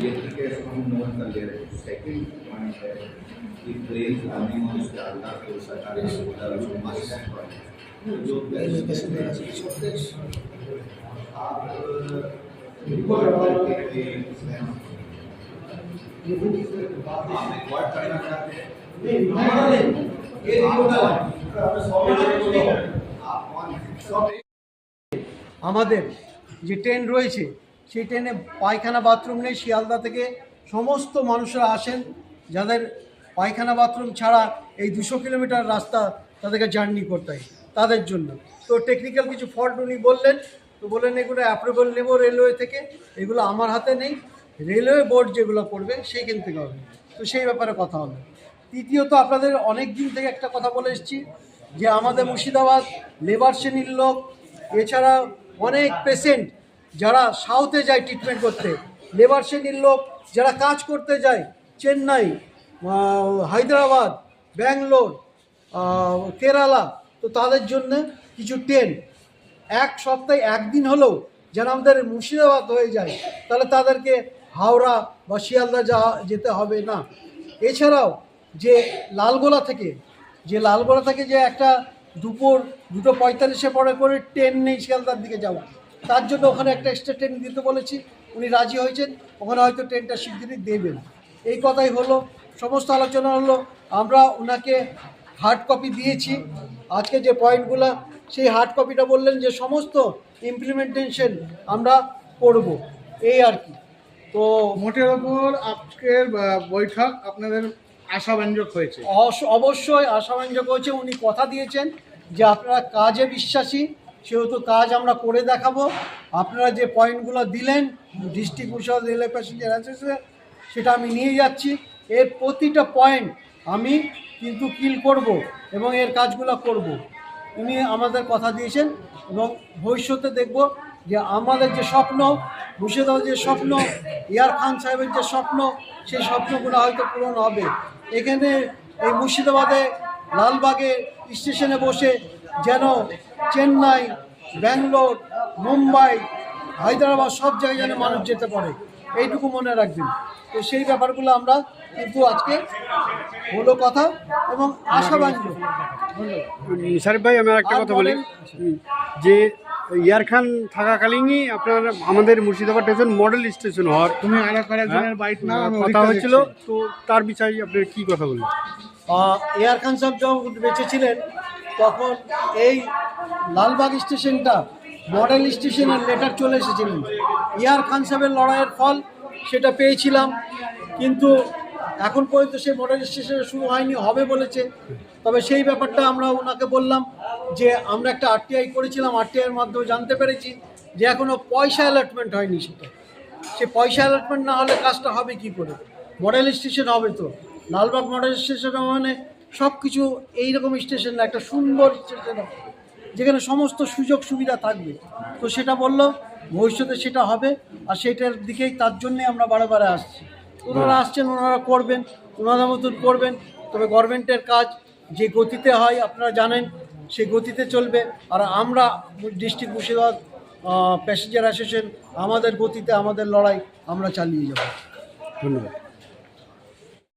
ये ठीक है, इसको हम नोट कर ले रहे हैं। सेकंड पॉइंट है कि ट्रेन रनिंग और स्टार्टर को सरकारी स्कूल जो मस्ट है जो आप रिकॉर्ड करना चाहते हैं আমাদের যে ট্রেন রয়েছে সেই ট্রেনে পায়খানা বাথরুম নেই। শিয়ালদা থেকে সমস্ত মানুষরা আসেন যাদের পায়খানা বাথরুম ছাড়া এই 200 কিলোমিটার রাস্তা তাদেরকে জার্নি করতে হয়, তাদের জন্য। তো টেকনিক্যাল কিছু ফল্ট উনি বললেন, তো বললেন এগুলো অ্যাপ্রুভাল নেব রেলওয়ে থেকে, এগুলো আমার হাতে নেই, রেলওয়ে বোর্ড যেগুলো করবে সেইখান থেকে হবে। তো সেই ব্যাপারে কথা হলো। তৃতীয়ত, আপনাদের অনেক দিন থেকে একটা কথা বলে এসেছি যে আমাদের মুর্শিদাবাদ লেবার শ্রেণীর লোক, এছাড়া অনেক পেশেন্ট যারা সাউথে যায় ট্রিটমেন্ট করতে, লেবার শ্রেণীর লোক যারা কাজ করতে যায় চেন্নাই, হায়দ্রাবাদ, ব্যাঙ্গালোর, কেরালা, তো তাদের জন্য কিছু ট্রেন এক সপ্তাহে একদিন হলেও যেন আমাদের মুর্শিদাবাদ হয়ে যায়, তাহলে তাদেরকে হাওড়া বা শিয়ালদা যেতে হবে না। এছাড়াও যে লালগোলা থেকে যে একটা দুপুর 2:45 পরে করে ট্রেন নেই শিয়ালদার দিকে যাওয়া, তার জন্য ওখানে একটা এক্সট্রা ট্রেন দিতে বলেছি, উনি রাজি হয়েছেন, ওখানে হয়তো ট্রেনটা শিগগিরই দেবেন। এই কথাই হলো, সমস্ত আলোচনা হলো। আমরা ওনাকে হার্ড কপি দিয়েছি আজকে যে পয়েন্টগুলো, সেই হার্ড কপিটা বললেন যে সমস্ত ইমপ্লিমেন্টেশন আমরা করব, এই আর কি। তো মোটের ওপর আজকের বৈঠক আপনাদের আশাব্যঞ্জক হয়েছে? অবশ্যই আশাব্যঞ্জক হয়েছে। উনি কথা দিয়েছেন যে আপনারা কাজে বিশ্বাসী, সেহেতু কাজ আমরা করে দেখাবো। আপনারা যে পয়েন্টগুলো দিলেন district Murshidabad railway passenger association, সেটা আমি নিয়ে যাচ্ছি। এর প্রতিটা পয়েন্ট আমি কিন্তু কিল করব এবং এর কাজগুলো করব। উনি আমাদের কথা দিয়েছেন এবং ভবিষ্যতে দেখব যে আমাদের যে স্বপ্ন, মুর্শিদাবাদের যে স্বপ্ন, ইয়ার খান সাহেবের যে স্বপ্ন, সেই স্বপ্নগুলো হয়তো পূরণ হবে। এখানে এই মুর্শিদাবাদে লালবাগে স্টেশনে বসে যেন চেন্নাই, ব্যাঙ্গালোর, মুম্বাই, হায়দ্রাবাদ সব জায়গায় যেন মানুষ যেতে পারে, এইটুকু মনে রাখবেন। তো সেই ব্যাপারগুলো আমরা কিন্তু আজকে হলো কথা এবং আশাবাঞ্জক। শারিফ ভাই, আমি একটা কথা বলি যে ইয়ার খান থাকাকালীনই আপনার আমাদের মুর্শিদাবাদ স্টেশন মডেল স্টেশন হওয়ার তুমি আরেকজনের বাইক না কথা হয়েছিল, তো তার বিষয়ে আপনার কী কথা বললেন? এয়ার খান সাহেব যখন বেঁচে ছিলেন তখন এই লালবাগ স্টেশনটা মডেল স্টেশনের লেটার চলে এসেছিলেন। ইয়ার খান সাহেবের লড়াইয়ের ফল সেটা পেয়েছিলাম, কিন্তু এখন পর্যন্ত সেই মডেল স্টেশনে শুরু হয়নি, হবে বলেছে। তবে সেই ব্যাপারটা আমরা ওনাকে বললাম যে আমরা একটা আরটিআই করেছিলাম, আরটিআইয়ের মাধ্যমে জানতে পেরেছি যে এখনও পয়সা অ্যালটমেন্ট হয়নি। সে পয়সা অ্যালটমেন্ট না হলে কাজটা হবে কি করে? মডেল স্টেশন হবে তো, লালবাগ মডেল স্টেশন মানে সব কিছু এইরকম স্টেশন না, একটা সুন্দর স্টেশন যেখানে সমস্ত সুযোগ সুবিধা থাকবে। তো সেটা বললো ভবিষ্যতে সেটা হবে, আর সেটার দিকেই তার জন্যে আমরা বারে আসছি। ওনারা আসছেন, ওনারা করবেন, ওনাদের মতন করবেন। তবে গভর্নমেন্টের কাজ যে গতিতে হয় আপনারা জানেন, সেই গতিতে চলবে। আর আমরা ডিস্ট্রিক্ট মুর্শিদাবাদ প্যাসেঞ্জার অ্যাসোসিয়েশন আমাদের গতিতে আমাদের লড়াই আমরা চালিয়ে যাব। ধন্যবাদ।